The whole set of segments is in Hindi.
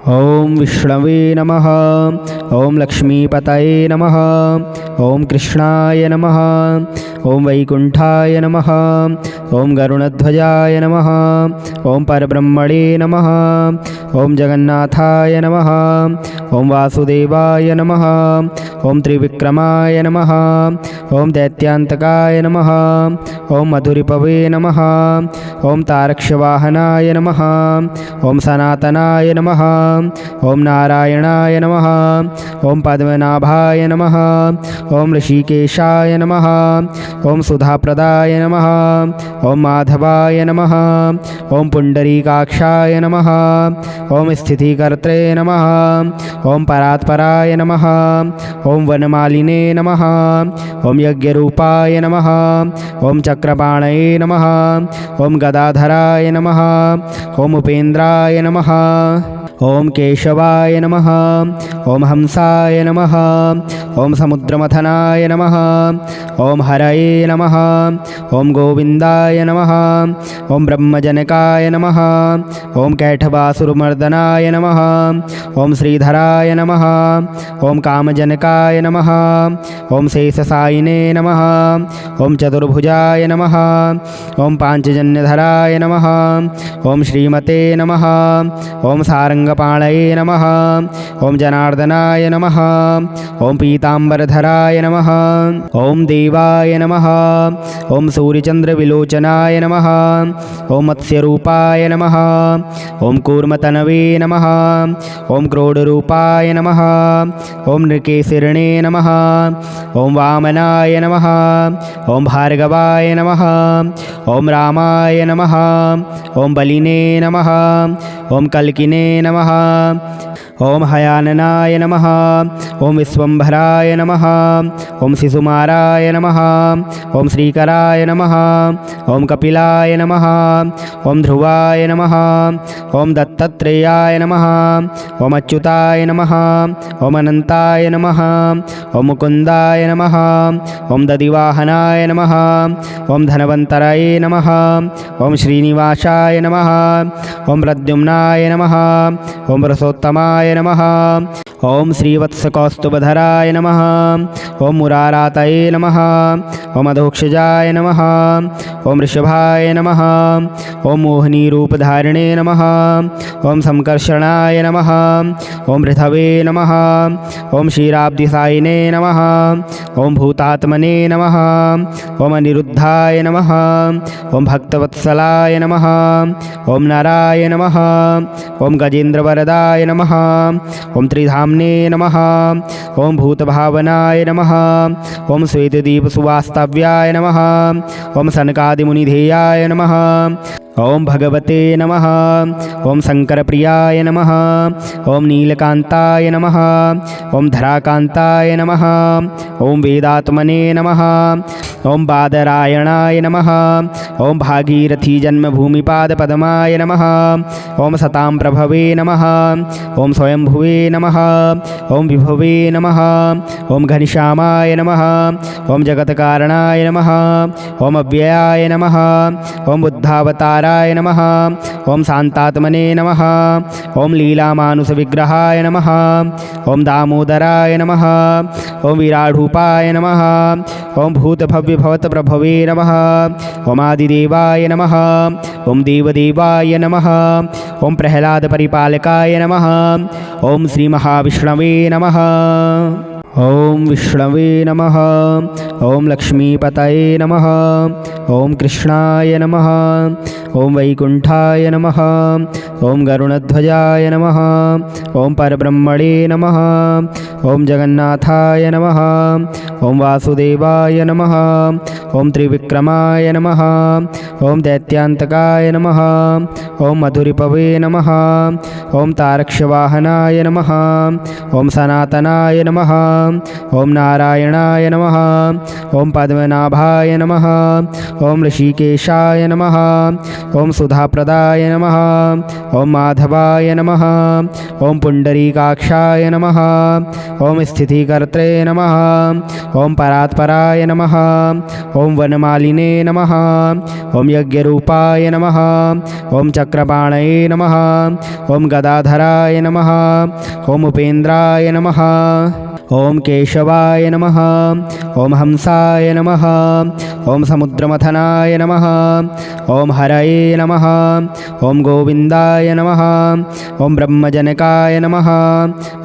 ओम विष्णवे नमः। ओम लक्ष्मीपतये नमः। ओम कृष्णाय नमः। ओम वैकुंठाय नमः। ओम गरुणध्वजाय नमः। ओम परब्रह्मणे नमः। ओम जगन्नाथाय नमः। ओम वासुदेवाय नमः। ओम त्रिविक्रमाय नमः। ओम दैत्यान्तकाय नमः। ओम मधुरिपवे नमः। ओम तारक्षवाहनाय नमः। ओम सनातनाय नमः। ओम नारायणाय नमः। ओम पद्मनाभाय नमः। ओम ऋषिकेशाय नमः। ओम सुधाप्रदाय नमः। ओम माधवाय नमः। ओम पुंडरीकाक्षाय नमः। ओम स्थितिकर्त्रे नमः। ओम परात्पराय नमः। ओम वनमालिने नमः। ओम यज्ञरूपाय नमः। ओम चक्रपाणये नमः। ओम गदाधराय नमः। ओम उपेन्द्राय नमः। ओम केशवाय नमः। ओम हंसाय नमः। ओम समुद्रमथनाय नमः। ओम हरये नमः। ओम गोविंदाय नमः। ओम ब्रह्मजनकाय नमः। ओम कैठवासुरमर्दनाय नमः। ओम श्रीधराय नमः। ओम कामजनकाय नमः। ओम शेषसायिने नमः। ओम चतुर्भुजाय नमः। ओम पांचजन्यधराय नमः। ओम श्रीमते नमः। ओम सारंगपाणये नमः। ओम जनार्दनाय नमः। ओम पीतांबरधराय नमः। ओम देवाय नमः। ओम सूर्यचंद्रविलोचनाय नमः। ओम मत्स्यरूपाय नमः। ओम कूर्मतनवे नमः। ओम क्रोडरूपाय नमः। ओम नृकेशिरणे नमः। ओम वामनाय नमः। ओम भार्गवाय नमः। ओम रामाय नमः। ओम बलिने नमः। ओम कल्किने नमः। ओम हयाननाय नमः। ओम विश्वंभराय नमः। ओम शिशुमाराय नमः। ओम श्रीकराय नमः। ओम कपिलाय नमः। ओम ध्रुवाय नमः। ओम दत्तात्रेयाय नमः। ओम अच्युताय नमः। ओम अनंताय नमः। ओम मुकुंदाय नमः। ओम दधिवाहनाय नमः। ओम धनवंतराय नमः। ओम श्रीनिवासाय नमः। ओम प्रद्युम्नाय नमः। ओम रसोत्तमाय नमः। ओम श्रीवत्सकौस्तुभधराय नमः। ओम मुरारातये नमः। ओम अधोक्षजाय नमः। ओम ऋषभाय नमः। ओम मोहिनीरूपधारिणे नमः। ओम संकर्षणाय नमः। ओम ऋथवे नमः। ओम क्षीराब्धिसायिने नमः। ओम भूतात्मने नमः। ओम अनिरुद्धाय नमः। ओम भक्तवत्सलाय नमः। ओम नाराय नमः। ओम गजेन्द्रवरदाय नमः। ओम त्रिधाम्ने नमः। ओम भूतभावनाय नमः। ओम श्वेतदीपसुवास्तव्याय नमः। ओम सनकादिमुनिधेयाय नमः। ओम भगवते नमः। ओम शंकरप्रियाय नमः। ओम नीलकांताय नमः। ओम धराकांताय नमः। ओम वेदात्मने नमः। ओम बादरायणाय नमः। ओम भागीरथी जन्मभूमिपादपद्माय नमः। ओम सतां प्रभवे नमः। ओम स्वयंभुवे नमः। ओम विभवे नमः। ओम घनश्यामाय नमः। ओम जगत्कारणाय नमः। ओम अव्ययाय नमः। ओम बुद्धावताराय नमः। ओम शांतात्मने नमः। ओम लीलामानुषविग्रहाय नमः। ओम दामोदराय नमः। ओम विराडूपाय नमः। ओम भूतभव्यभवतप्रभवे नमः। ओम आदिदेवाय नमः। ओम देवदेवाय नमः। ओम प्रह्लादपरिपालकाय नमः। ओम श्रीमहाविष्णवे नमः। ओम विष्णवे नमः। ओम लक्ष्मीपतये नमः। ओम कृष्णाय नमः। ओम वैकुंठाय नमः। ओम गरुणध्वजाय नमः। ओम परब्रह्मणे नमः। ओम जगन्नाथाय नमः। ओम वासुदेवाय नमः। ओम त्रिविक्रमाय नमः। ओम दैत्यान्तकाय नमः। ओम मधुरिपवे नमः। ओम तारक्षवाहनाय नमः। ओम सनातनाय नमः। ॐ नारायणाय नमः। ॐ पद्मनाभाय नमः। ॐ ऋषिकेशाय नमः। ॐ सुधाप्रदाय नमः। ॐ माधवाय नमः। ॐ पुण्डरीकाक्षाय नमः। ॐ स्थितिकर्त्रे नमः। ॐ परात्पराय नमः। ॐ वनमालिने नमः। ॐ यज्ञरूपाय नमः। ॐ चक्रपाणये नमः। ॐ गदाधराय नमः। ॐ उपेन्द्राय नमः। ॐ केशवाय नमः। ॐ हंसाय नमः। ॐ समुद्रमथनाय नमः। ॐ हरये नमः। ॐ गोविन्दाय नमः। ॐ ब्रह्मजनकाय नमः।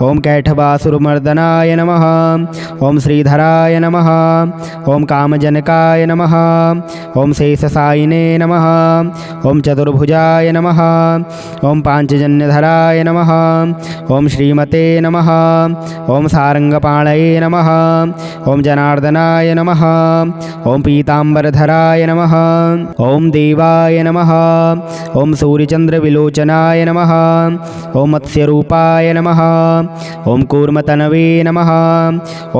ॐ कैठवासुरमर्दनाय नमः। ॐ श्रीधराय नमः। ॐ कामजनकाय नमः। ॐ शेषसायिने नमः। ॐ चतुर्भुजाय नमः। ॐ पाञ्चजन्यधराय नमः। ॐ श्रीमते नमः। ॐ सारङ्गपाणये नमः। ॐ जनार्दनाय नमः। ॐ पीताम्बरधराय नमः। ॐ देवाय नमः। ॐ सूर्यचन्द्रविलोचनाय नमः। ॐ मत्स्यरूपाय नमः। ॐ कूर्मतनवे नमः।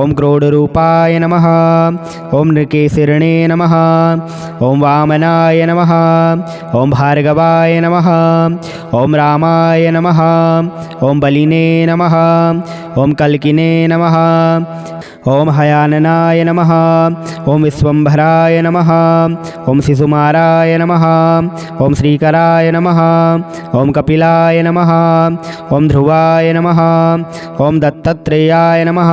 ॐ क्रोडरूपाय नमः। ॐ नृकेशिरणे नमः। ॐ वामनाय नमः। ॐ भार्गवाय नमः। ॐ रामाय नमः। ॐ बलिने नमः। ॐ कल्किने नमः। ॐ हयाननाय नमः। ॐ विश्वम्भराय नमः। ॐ शिशुमाराय नमः। ॐ श्रीकराय नमः। ॐ कपिलाय नमः। ॐ ध्रुवाय नमः। ॐ दत्तात्रेयाय नमः।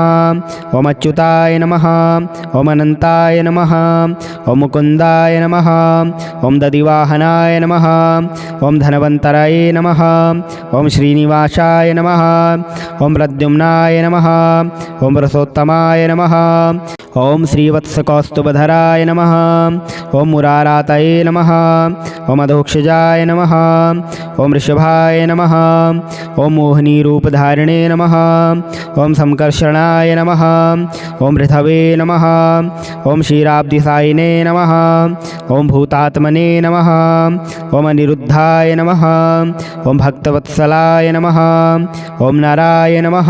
ॐ अच्युताय नमः। ॐ अनन्ताय नमः। ॐ मुकुन्दाय नमः। ॐ दधिवाहनाय नमः। ॐ धनवन्तराय नमः। ॐ श्रीनिवासाय नमः। ॐ प्रद्युम्नाय नमः। ॐ पुरुषोत्तमाय नमः। ॐ श्रीवत्सकौस्तुभधराय नमः। ॐ मुरारातये नमः। ॐ अधोक्षजाय नमः। ॐ वृषभाय नमः। ॐ मोहिनीरूपधारिणे नमः। ॐ संकर्षणाय नमः। ॐ पृथवे नमः। ॐ क्षीराब्धिसायिने नमः। ॐ भूतात्मने नमः। ॐ अनिरुद्धाय नमः। ॐ भक्तवत्सलाय नमः। ॐ नराय नमः।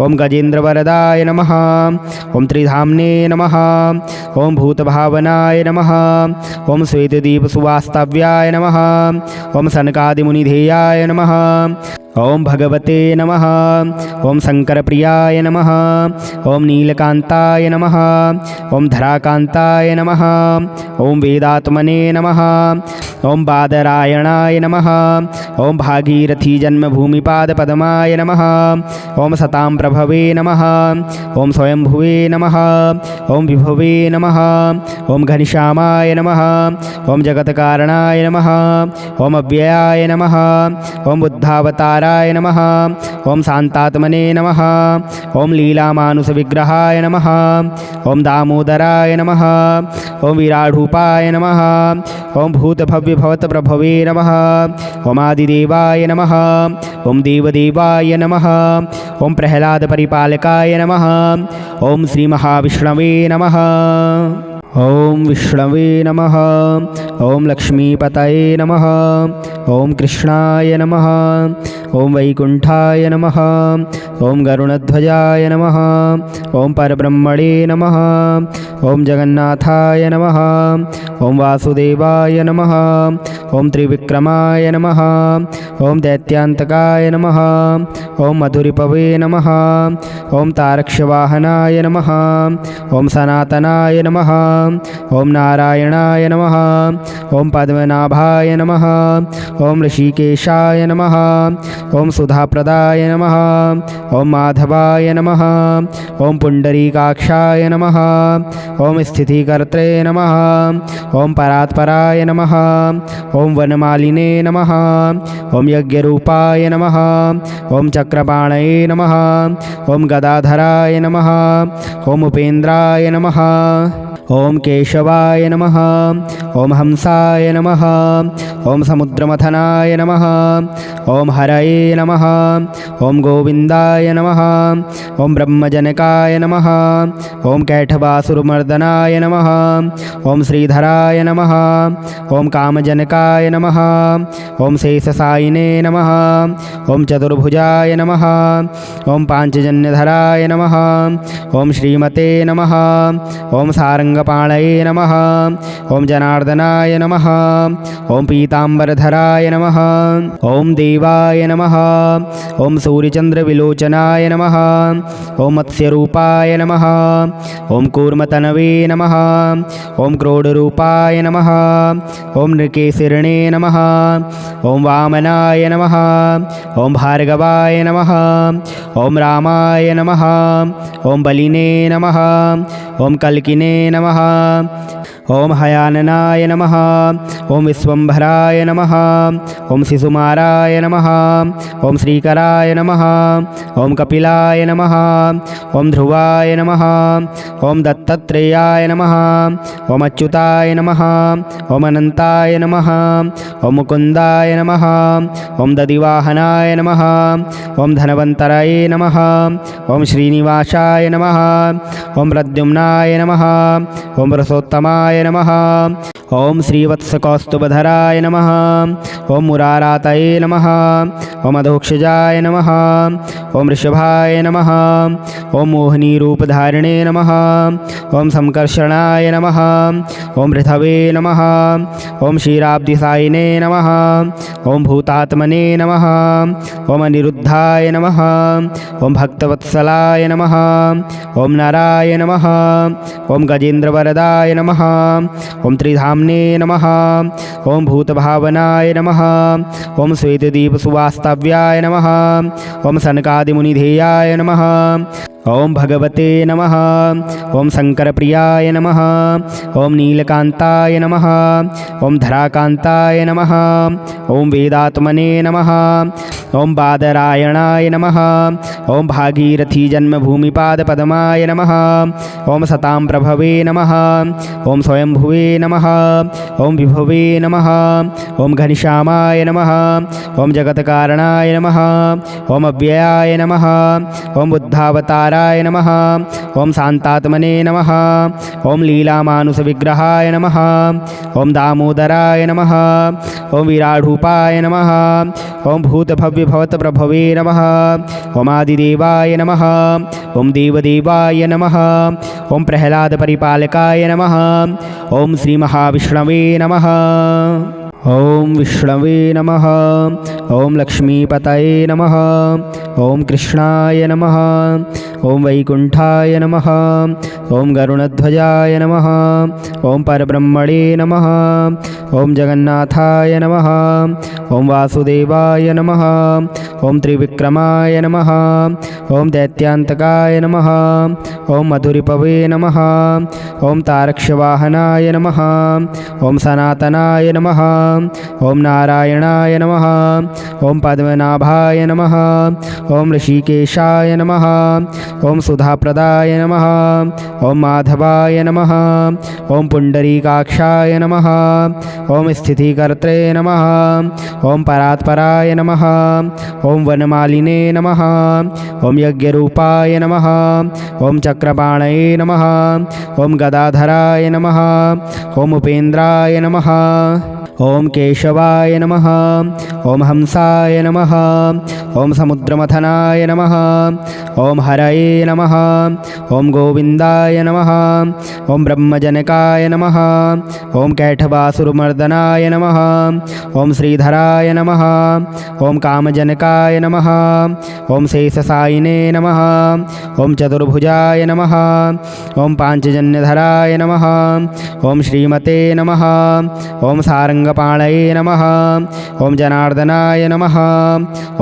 ॐ गजेन्द्रवरदाय नमः। ॐ त्रिधाम्ने नमः। ॐ भूतभावनाय नमः। ॐ श्वेतदीपसुवास्तव्याय नमः। ॐ सनकादिमुनिधेयाय नमः। ॐ भगवते नमः। ॐ शङ्करप्रियाय नमः। ॐ नीलकान्ताय नमः। ॐ धराकान्ताय नमः। ॐ वेदात्मने नमः। ॐ बादरायणाय नमः। ॐ भागीरथीजन्मभूमिपादपद्माय नमः। ॐ सतां प्रभवे नमः। ॐ स्वयंभुवे नमः। ॐ विभवे नमः। ॐ घनश्यामाय नमः। ॐ जगत्कारणाय नमः। ॐ अव्ययाय नमः। ॐ बुद्धावताराय नमः। ॐ शान्तात्मने नमः। ॐ लीलामानुषविग्रहाय नमः। ॐ दामोदराय नमः। ॐ विराडरूपाय नमः। ॐ भूतभव्यभवतप्रभवे नमः। ॐ आदिदेवाय नमः। ॐ देवदेवाय नमः। ॐ प्रह्लादपरिपालकाय नमः। ॐ श्रीमहाविष्णवे नमः। ॐ विष्णवे नमः। ॐ लक्ष्मीपतये नमः। ॐ कृष्णाय नमः। ॐ वैकुण्ठाय नमः। ॐ गरुणध्वजाय नमः। ॐ परब्रह्मणे नमः। ॐ जगन्नाथाय नमः। ॐ वासुदेवाय नमः। ॐ त्रिविक्रमाय नमः। ॐ दैत्यान्तकाय नमः। ॐ मधुरिपवे नमः। ॐ तारक्षवाहनाय नमः। ॐ सनातनाय नमः। ॐ नारायणाय नमः। ॐ पद्मनाभाय नमः। ॐ ऋषिकेशाय नमः। ॐ सुधाप्रदाय नमः। ॐ माधवाय नमः। ॐ पुण्डरीकाक्षाय नमः। ॐ स्थितिकर्त्रे नमः। ॐ परात्पराय नमः। ॐ वनमालिने नमः। ॐ यज्ञरूपाय नमः। ॐ चक्रपाणये नमः। ॐ गदाधराय नमः। ॐ उपेन्द्राय नमः। ओम केशवाय नमः। ओम हंसाय नमः। ओम समुद्रमथनाय नमः। ओम हरये नमः। ओम गोविंदाय नमः। ओम ब्रह्मजनकाय नमः। ओम कैठवासुरमर्दनाय नमः। ओम श्रीधराय नमः। ओम कामजनकाय नमः। ओम शेषसायिने नमः। ओम चतुर्भुजाय नमः। ओम पांचजन्यधराय नमः। ओम श्रीमते नमः। ओम सारंगपाणये नमः। ओम जनार्दनाय नमः। ओम पीतांबरधराय नमः। ओम देवाय नमः। ओम सूर्यचंद्रविलोचनाय नमः। ओम मत्स्यरूपाय नमः। ओम कूर्मतनवे नमः। ओम क्रोडरूपाय नमः। ओम नृकेशिरणे नमः। ओम वामनाय नमः। ओम भार्गवाय नमः। ओम रामाय नमः। ओम बलिने नमः। ओम कल्किने नमः। ओम हयाननाय नमः। ओम विश्वंभराय नमः। ओम शिशुमाराय नमः। ओम श्रीकराय नमः। ओम कपिलाय नमः। ओम ध्रुवाय नमः। ओम दत्तात्रेयाय नमः। ओम अच्युताय नमः। ओम अनंताय नमः। ओम मुकुंदाय नमः। ओम दधिवाहनाय नमः। ओम धनवंतराय नमः। ओम श्रीनिवासाय नमः। ओम प्रद्युम्नाय नमः। ओम रसोत्तमाय नमः। ओम श्रीवत्सकौस्तुभधराय नमः। ओम मुरारातये नमः। ओम अधोक्षजाय नमः। ओम ऋषभाय नमः। ओम मोहिनीरूपधारिणे नमः। ओम संकर्षणाय नमः। ओम ऋथवे नमः। ओम क्षीराब्धिसायिने नमः। ओम भूतात्मने नमः। ओम अनिरुद्धाय नमः। ओम भक्तवत्सलाय नमः। ओम नाराय नमः। ओम गजेन्द्रवरदाय नमः। ओम त्रिधाम्ने नमः। ओम भूतभावनाय नमः। ओम श्वेतदीपसुवास्तव्याय नमः। ओम सनकादिमुनिधेयाय नमः। ओम भगवते नमः। ओम शंकरप्रियाय नमः। ओम नीलकांताय नमः। ओम धराकांताय नमः। ओम वेदात्मने नमः। ओम बादरायणाय नमः। ओम भागीरथी जन्मभूमिपादपद्माय नमः। ओम सतां प्रभवे नमः। ओम स्वयंभुवे नमः। ओम विभवे नमः। ओम घनश्यामाय नमः। ओम जगत्कारणाय नमः। ओम अव्ययाय नमः। ओम बुद्धावताराय नमः। ओम शांतात्मने नमः। ओम लीलामानुषविग्रहाय नमः। ओम दामोदराय नमः। ओम विराडूपाय नमः। ओम भूतभव्यभवतप्रभवे नमः। ओम आदिदेवाय नमः। ओम देवदेवाय नमः। ओम प्रह्लादपरिपालकाय नमः। ओम श्रीमहाविष्णवे नमः। ओम विष्णवे नमः। ओम लक्ष्मीपतये नमः। ओम कृष्णाय नमः। ओम वैकुंठाय नमः। ओम गरुणध्वजाय नमः। ओम परब्रह्मणे नमः। ओम जगन्नाथाय नमः। ओम वासुदेवाय नमः। ओम त्रिविक्रमाय नमः। ओम दैत्यान्तकाय नमः। ओम मधुरिपवे नमः। ओम तारक्षवाहनाय नमः। ओम सनातनाय नमः। ओम नारायणाय नमः। ओम पद्मनाभाय नमः। ओम ऋषिकेशाय नमः। ओम सुधाप्रदाय नमः। ओम माधवाय नमः। ओम पुंडरीकाक्षाय नमः। ओम स्थितिकर्त्रे नमः। ओम परात्पराय नमः। ओम वनमालिने नमः। ओम यज्ञरूपाय नमः। ओम चक्रपाणये नमः। ओम गदाधराय नमः। ओम उपेन्द्राय नमः। ओम केशवाय नमः। ओम हंसाय नमः। ओम समुद्रमथनाय नमः। ओम हरये नमः। ओम गोविंदाय नमः। ओम ब्रह्मजनकाय नमः। ओम कैठवासुरमर्दनाय नमः। ओम श्रीधराय नमः। ओम कामजनकाय नमः। ओम शेषसायिने नमः। ओम चतुर्भुजाय नमः। ओम पांचजन्यधराय नमः। ओम श्रीमते नमः। ओम सारंग सारंगपाणये नमः। ओम जनार्दनाय नमः।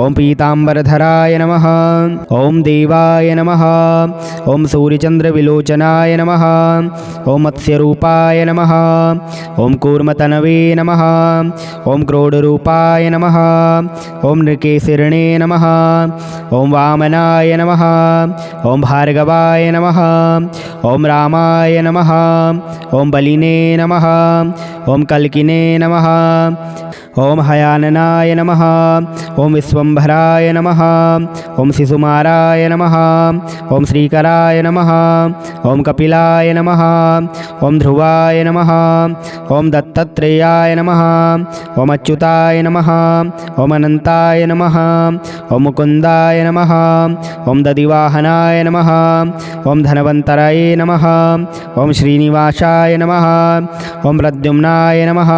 ओम पीतांबरधराय नमः। ओम देवाय नमः। ओम सूर्यचंद्रविलोचनाय नमः। ओम मत्स्यरूपाय नमः। ओम कूर्मतनवे नमः। ओम क्रोडरूपाय नमः। ओम नृकेसरिणे नमः। ओम वामनाय नमः। ओम भार्गवाय नमः। ओम रामाय नमः। ओम बलिने नमः। ओम कल्किने नमः। ओम हयाननाय नमः। ओम विश्वंभराय नमः। ओम शिशुमाराय नमः। ओम श्रीकराय नमः। ओम कपिलाय नमः। ओम ध्रुवाय नमः। ओम दत्तात्रेयाय नमः। ओम अच्युताय नमः। ओम अनंताय नमः। ओम मुकुंदाय नमः। ओम दधिवाहनाय नमः। ओम धनवंतराय नमः। ओम श्रीनिवासाय नमः। ओम प्रद्युम्नाय नमः।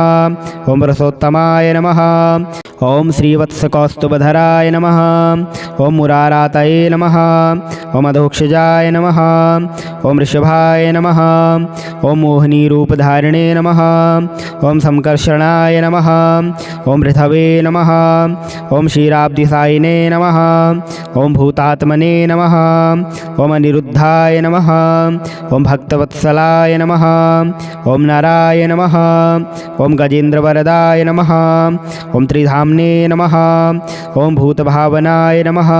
ओम रसोत्तमाय नमः। ओम श्रीवत्सकौस्तुभधराय नमः। ओम मुरारातये नमः। ओम अधोक्षजाय नमः। ओम ऋषभाय नमः। ओम मोहिनीरूपधारिणे नमः। ओम संकर्षणाय नमः। ओम ऋथवे नमः। ओम क्षीराब्धिसायिने नमः। ओम भूतात्मने नमः। ओम अनिरुद्धाय नमः। ओम भक्तवत्सलाय नमः। ओम नाराय नमः। ओम गजेन्द्रवरदाय नमः। ओम त्रिधाम्ने नमः। ओम भूतभावनाय नमः।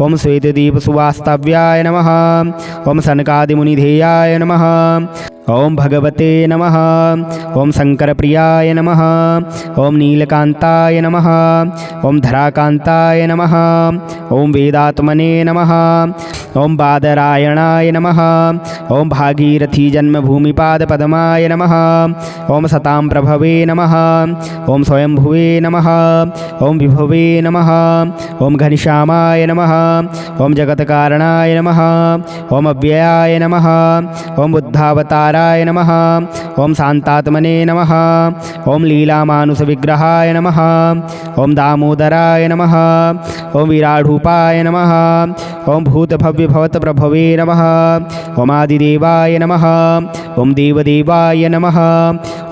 ओम श्वेतदीपसुवास्तव्याय नमः। ओम सनकादिमुनिधेयाय नमः। ओम भगवते नमः। ओम शंकरप्रियाय नमः। ओम नीलकांताय नमः। ओम धराकांताय नमः। ओम वेदात्मने नमः। ओम बादरायणाय नमः। ओम भागीरथी जन्मभूमिपादपद्माय नमः। ओम सतां प्रभवे नमः। ओम स्वयंभुवे नमः। ओम विभवे नमः। ओम घनश्यामाय नमः। ओम जगत्कारणाय नमः। ओम अव्ययाय नमः। ओम बुद्धावताराय नमः। ओम शांतात्मने नमः। ओम लीलामानुषविग्रहाय नमः। ओम दामोदराय नमः। ओम विराडूपाय नमः। ओम भूतभव्यभवतप्रभवे नमः। ओम आदिदेवाय नमः। ओम देवदेवाय नमः।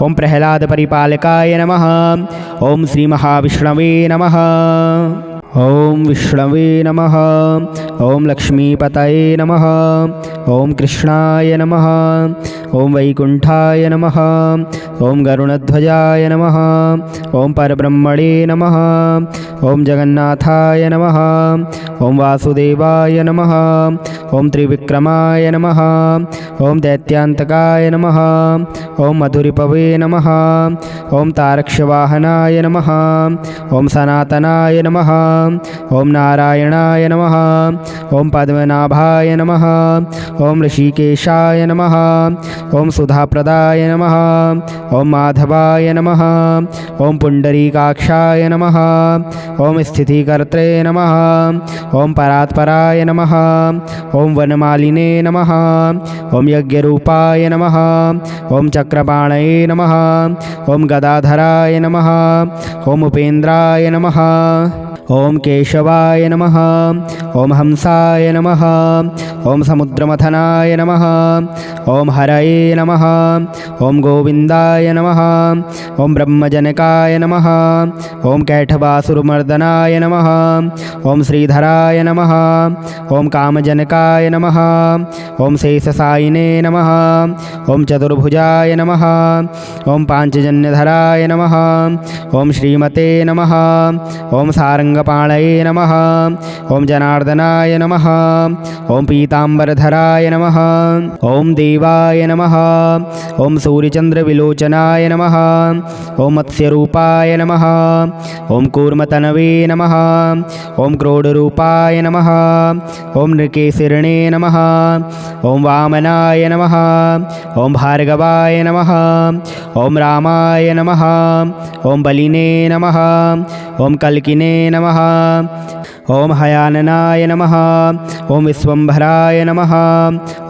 ओम प्रह्लादपरिपालकाय नमः। ओम श्रीमहाविष्णवे नमः। ओम विष्णवे नमः। ओम लक्ष्मीपतये नमः। ओम कृष्णाय नमः। ओम वैकुंठाय नमः। ओम गरुणध्वजाय नमः। ओम परब्रह्मणे नमः। ओम जगन्नाथाय नमः। ओम वासुदेवाय नमः। ओम त्रिविक्रमाय नमः। ओम दैत्यान्तकाय नमः। ओम मधुरिपवे नमः। ओम तारक्षवाहनाय नमः। ओम सनातनाय नमः। ओम नारायणाय नमः। ओम पद्मनाभाय नमः। ओम ऋषिकेशाय नमः। ओम सुधाप्रदाय नमः। ओम माधवाय नमः। ओम पुंडरीकाक्षाय नमः। ओम स्थितिकर्त्रे नमः। ओम परात्पराय नमः। ओम वनमालिने नमः। ओम यज्ञरूपाय नमः। ओम चक्रपाणये नमः। ओम गदाधराय नमः। ओम उपेन्द्राय नमः। ओम केशवाय नमः। ओम हंसाय नमः। ओम समुद्रमथनाय नमः। ओम हरये नमः। ओम गोविंदाय नमः। ओम ब्रह्मजनकाय नमः। ओम कैठवासुरमर्दनाय नमः। ओम श्रीधराय नमः। ओम कामजनकाय नमः। ओम शेषसायिने नमः। ओम चतुर्भुजाय नमः। ओम पांचजन्यधराय नमः। ओम श्रीमते नमः। ओम सारंगपाणये नमः। ओम जनार्दनाय नमः। ओम पीतांबरधराय नमः। ओम देवाय नमः। ओम सूर्यचंद्रविलोचनाय नमः। ओम मत्स्यरूपाय नमः। ओम कूर्मतनवे नमः। ओम क्रोडरूपाय नमः। ओम नृकेसरिणे नमः। ओम वामनाय नमः। ओम भार्गवाय नमः। ओम रामाय नमः। ओम बलिने नमः। ओम कल्किने नमः। ओम हयाननाय नमः। ओम विश्वंभराय नमः।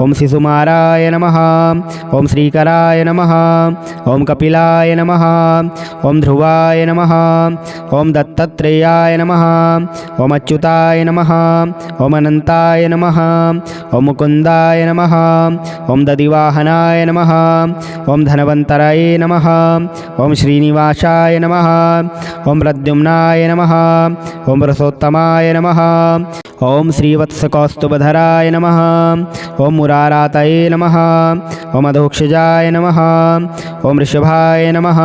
ओम शिशुमाराय नमः। ओम श्रीकराय नमः। ओम कपिलाय नमः। ओम ध्रुवाय नमः। ओम दत्तात्रेयाय नमः। ओम अच्युताय नमः। ओम अनंताय नमः। ओम मुकुंदाय नमः। ओम दधिवाहनाय नमः। ओम धनवंतराय नमः। ओम श्रीनिवासाय नमः। ओम प्रद्युम्नाय नमः। ओम रसोत्तमाय नमः। ओम श्रीवत्सकौस्तुभधराय नमः। ओम मुरारातये नमः। ओम अधोक्षजाय नमः। ओम ऋषभाय नमः।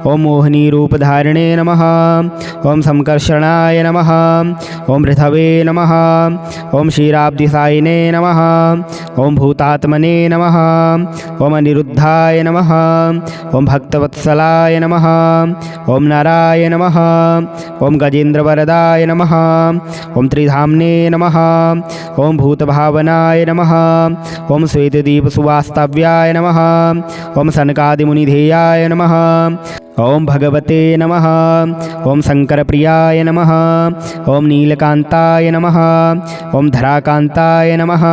ओम मोहिनीरूपधारिणे नमः। ओम संकर्षणाय नमः। ओम ऋथवे नमः। ओम क्षीराब्धिसायिने नमः। ओम भूतात्मने नमः। ओम अनिरुद्धाय नमः। ओम भक्तवत्सलाय नमः। ओम नाराय नमः। ओम गजेन्द्रवरदाय नमः। ओम त्रिधाम्ने नमः। ओम भूतभावनाय नमः। ओम श्वेतदीपसुवास्तव्याय नमः। ओम सनकादिमुनिधेयाय नमः। ओम भगवते नमः। ओम शंकरप्रियाय नमः। ओम नीलकांताय नमः। ओम धराकांताय नमः।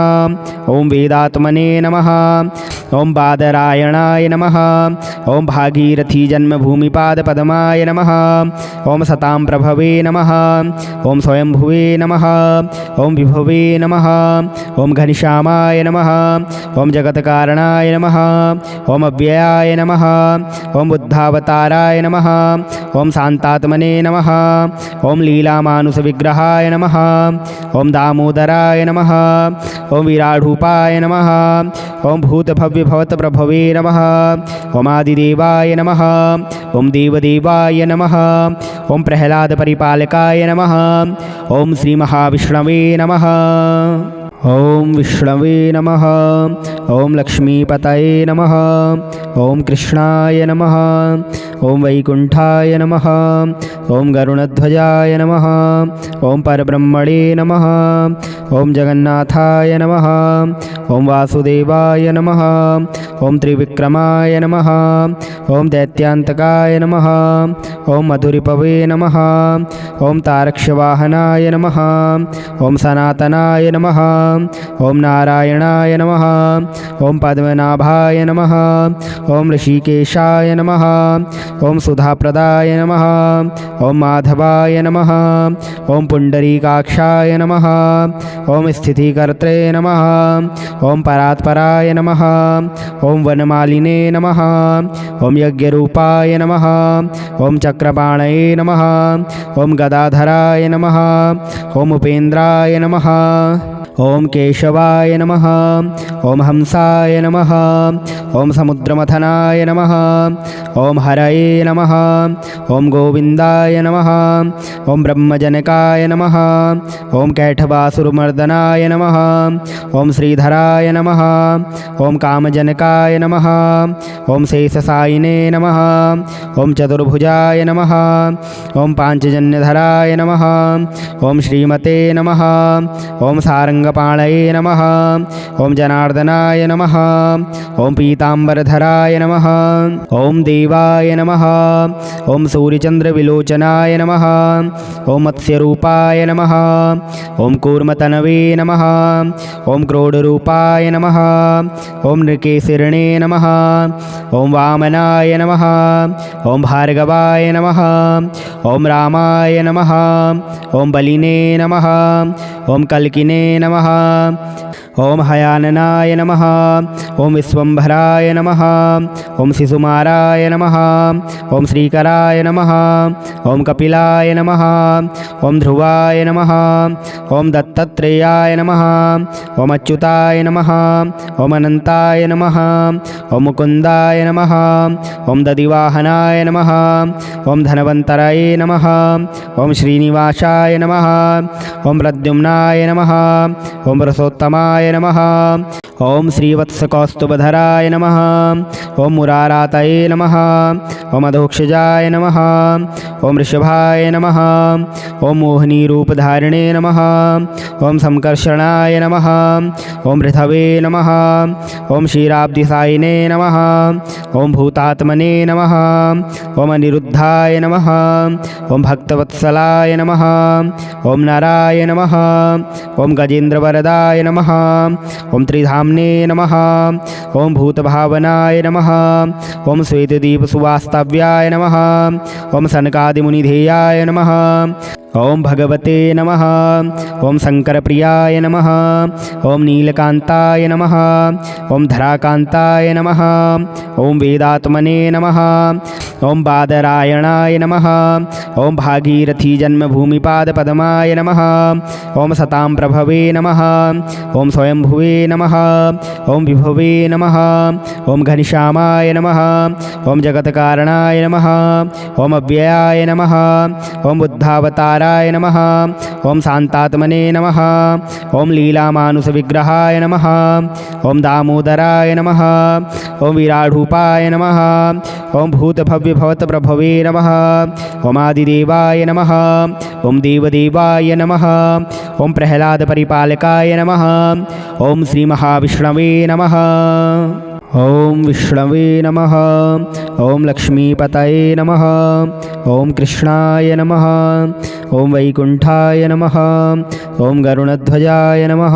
ओम वेदात्मने नमः। ओम बादरायणाय नमः। ओम भागीरथी जन्मभूमिपादपद्माय नमः। ओम सतां प्रभवे नमः। ओम स्वयंभुवे नमः। ओम विभवे नमः। ओम घनश्यामाय नमः। ओम जगत्कारणाय नमः। ओम अव्ययाय नमः। ओम बुद्धावताराय नमः। ओम शांतात्मने नमः। ओम लीलामानुषविग्रहाय नमः। ओम दामोदराय नमः। ओम विराडूपाय नमः। ओम भूतभव्यभवतप्रभवे नमः। ओम आदिदेवाय नमः। ओम देवदेवाय नमः। ओम प्रह्लादपरिपालकाय नमः। ओम श्रीमहाविष्णवे नमः। ओम विष्णवे नमः। ओम लक्ष्मीपतये नमः। ओम कृष्णाय नमः। ओम वैकुंठाय नमः। ओम गरुणध्वजाय नमः। ओम परब्रह्मणे नमः। ओम जगन्नाथाय नमः। ओम वासुदेवाय नमः। ओम त्रिविक्रमाय नमः। ओम दैत्यान्तकाय नमः। ओम मधुरिपवे नमः। ओम तारक्षवाहनाय नमः। ओम सनातनाय नमः। ओम नारायणाय नमः। ओम पद्मनाभाय नमः। ओम ऋषिकेशाय नमः। ओम सुधाप्रदाय नमः। ओम माधवाय नमः। ओम पुंडरीकाक्षाय नमः। ओम स्थितिकर्त्रे नमः। ओम परात्पराय नमः। ओम वनमालिने नमः। ओम यज्ञरूपाय नमः। ओम चक्रपाणये नमः। ओम गदाधराय नमः। ओम उपेन्द्राय नमः। ओम केशवाय नमः। ओम हंसाय नमः। ओम समुद्रमथनाय नमः। ओम हरये नमः। ओम गोविंदाय नमः। ओम ब्रह्मजनकाय नमः। ओम कैठवासुरमर्दनाय नमः। ओम श्रीधराय नमः। ओम कामजनकाय नमः। ओम शेषसायिने नमः। ओम चतुर्भुजाय नमः। ओम पांचजन्यधराय नमः। ओम श्रीमते नमः। ओम सारंगपाणये नमः। ओम जनार्दनाय नमः। ओम पीतांबरधराय नमः। ओम देवाय नमः। ओम सूर्यचंद्रविलोचनाय नमः। ओम मत्स्यरूपाय नमः। ओम कूर्मतनवे नमः। ओम क्रोडरूपाय नमः। ओम नृकेशिरणे नमः। ओम वामनाय नमः। ओम भार्गवाय नमः। ओम रामाय नमः। ओम बलिने नमः। ओम कल्किने नमः। ओम हयाननाय नमः। ओम विश्वंभराय नमः। ओम शिशुमाराय नमः। ओम श्रीकराय नमः। ओम कपिलाय नमः। ओम ध्रुवाय नमः। ओम दत्तात्रेयाय नमः। ओम अच्युताय नमः। ओम अनंताय नमः। ओम मुकुंदाय नमः। ओम दधिवाहनाय नमः। ओम धनवंतराय नमः। ओम श्रीनिवासाय नमः। ओम प्रद्युम्नाय नमः। ओम रसोत्तमाय नमः। ओम श्रीवत्सकौस्तुभधराय नमः। ओम मुरारातये नमः। ओम अधोक्षजाय नमः। ओम ऋषभाय नमः। ओम मोहिनीरूपधारिणे नमः। ओम संकर्षणाय नमः। ओम ऋथवे नमः। ओम क्षीराब्धिसायिने नमः। ओम भूतात्मने नमः। ओम अनिरुद्धाय नमः। ओम भक्तवत्सलाय नमः। ओम नाराय नमः। ओम गजेन्द्रवरदाय नमः। ओम त्रिधाम्ने नमः। ओम भूतभावनाय नमः। ओम श्वेतदीपसुवास्तव्याय नमः। ओम सनकादिमुनिधेयाय नमः। ओम भगवते नमः। ओम शंकरप्रियाय नमः। ओम नीलकांताय नमः। ओम धराकांताय नमः। ओम वेदात्मने नमः। ओम बादरायणाय नमः। ओम भागीरथी जन्मभूमिपादपद्माय नमः। ओम सतां प्रभवे नमः। ओम स्वयंभुवे नमः। ओम विभवे नमः। ओम घनश्यामाय नमः। ओम जगत्कारणाय नमः। ओम अव्ययाय नमः। ओम बुद्धावताराय नमः। ओम शांतात्मने नमः। ओम लीलामानुषविग्रहाय नमः। ओम दामोदराय नमः। ओम विराडूपाय नमः। ओम भूतभव्यभवतप्रभवे नमः। ओम आदिदेवाय नमः। ओम देवदेवाय नमः। ओम प्रह्लादपरिपालकाय नमः। ओम श्रीमहाविष्णवे नमः। ओम विष्णवे नमः। ओम लक्ष्मीपतये नमः। ओम कृष्णाय नमः। ओम वैकुंठाय नमः। ओम गरुणध्वजाय नमः।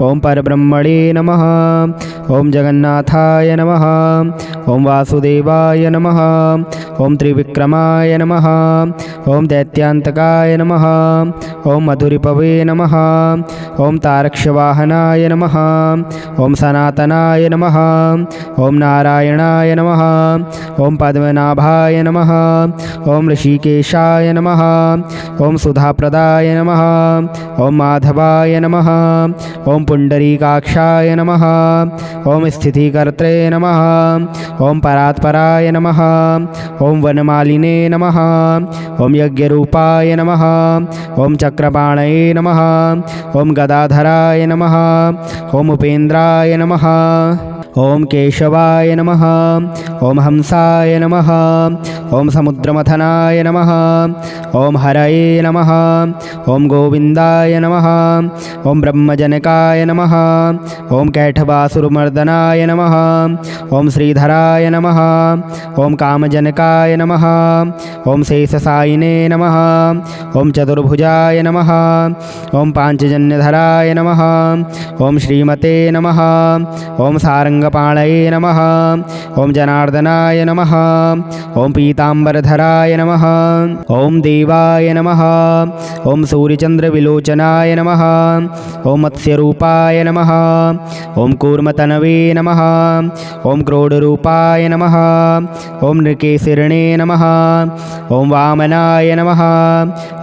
ओम परब्रह्मणे नमः। ओम जगन्नाथाय नमः। ओम वासुदेवाय नमः। ओम त्रिविक्रमाय नमः। ओम दैत्यान्तकाय नमः। ओम मधुरिपवे नमः। ओम तारक्षवाहनाय नमः। ओम सनातनाय नमः। ओम नारायणाय नमः। ओम पद्मनाभाय नमः। ओम ऋषिकेशाय नमः। ओम सुधाप्रदाय नमः। ओम माधवाय नमः। ओम पुंडरीकाक्षाय नमः। ओम स्थितिकर्त्रे नमः। ओम परात्पराय नमः। ओम वनमालिने नमः। ओम यज्ञरूपाय नमः। ओम चक्रपाणये नमः। ओम गदाधराय नमः। ओम उपेन्द्राय नमः। ओम केशवाय नमः। ओम हंसाय नमः। ओम समुद्रमथनाय नमः। ओम हरये नमः। ओम गोविंदाय नमः। ओम ब्रह्मजनकाय नमः। ओम कैठवासुरमर्दनाय नमः। ओम श्रीधराय नमः। ओम कामजनकाय नमः। ओम शेषसायिने नमः। ओम चतुर्भुजाय नमः। ओम पांचजन्यधराय नमः। ओम श्रीमते नमः। ओम सारंगपाणये नमः। ओम जनार्दनाय नमः। ओम पीतांबरधराय नमः। ओम देवाय नमः। ओम सूर्यचंद्रविलोचनाय नमः। ओम मत्स्यरूपाय नमः। ओम कूर्मतनवे नमः। ओम क्रोडरूपाय नमः। ओम नृकेशिरणे नमः। ओम वामनाय नमः।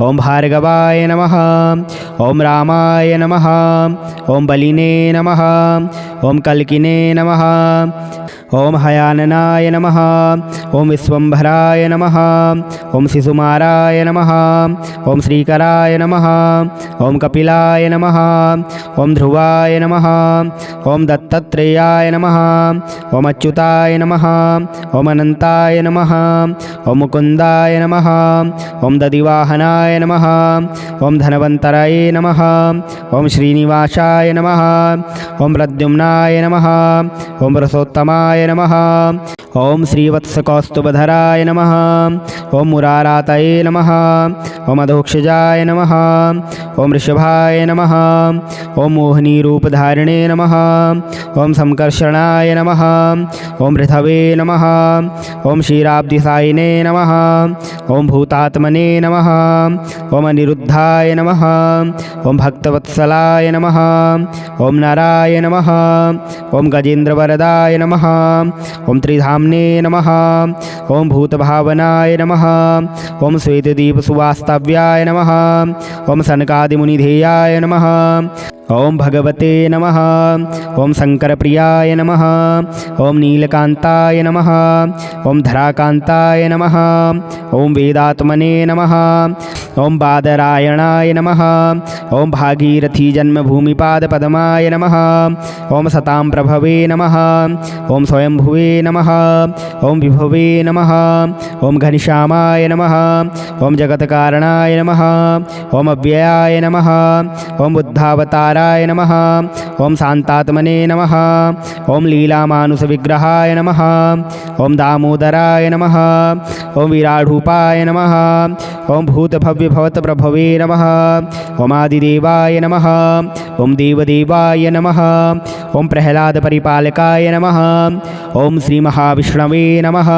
ओम भार्गवाय नमः। ओम रामाय नमः। ओम बलिने नमः। ओम कल्किने नमः। ओम हयाननाय नमः। ओम विश्वंभराय नमः। ओम शिशुमाराय नमः। ओम श्रीकराय नमः। ओम कपिलाय नमः। ओम ध्रुवाय नमः। ओम दत्तात्रेयाय नमः। ओम अच्युताय नमः। ओम अनंताय नमः। ओम मुकुंदाय नमः। ओम दधिवाहनाय नमः। ओम धनवंतराय नमः। ओम श्रीनिवासाय नमः। ओम प्रद्युम्नाय नमः। ओम रसोत्तमाय नमः। ओम श्रीवत्सकौस्तुभधराय नमः। ओम मुरारातये नमः। ओम अधोक्षजाय नमः। ओम ऋषभाय नमः। ओम मोहिनीरूपधारिणे नमः। ओम संकर्षणाय नमः। ओम ऋथवे नमः। ओम क्षीराब्धिसायिने नमः। ओम भूतात्मने नमः। ओम अनिरुद्धाय नमः। ओम भक्तवत्सलाय नमः। ओम नाराय नमः। ओम गजेन्द्रवरदाय नमः। ॐ त्रिधाम्ने नमः ॐ भूतभावनाय नमः ॐ श्वेतदीपसुवास्तव्याय नमः ॐ सनकादिमुनिधेयाय नमः ॐ भगवते नमः ॐ शङ्करप्रियाय नमः ॐ नीलकान्ताय नमः ॐ धराकान्ताय नमः ॐ वेदात्मने नमः ॐ बादरायणाय नमः ॐ भागीरथी जन्मभूमिपादपद्माय नमः ॐ सतां प्रभवे नमः ॐ स्वयंभुवे नमः ॐ विभवे नमः ॐ घनश्यामाय नमः ॐ जगत्कारणाय नमः ॐ अव्ययाय नमः ॐ बुद्धावताराय नमः ॐ शान्तात्मने नमः ॐ लीलामानुषविग्रहाय नमः ॐ दामोदराय नमः ॐ विराडूपाय नमः ॐ भूतभव्यभवतप्रभवे नमः ॐ आदिदेवाय नमः ॐ देवदेवाय नमः ॐ प्रह्लादपरिपालकाय नमः ॐ श्रीमहाविष्णवे नमः।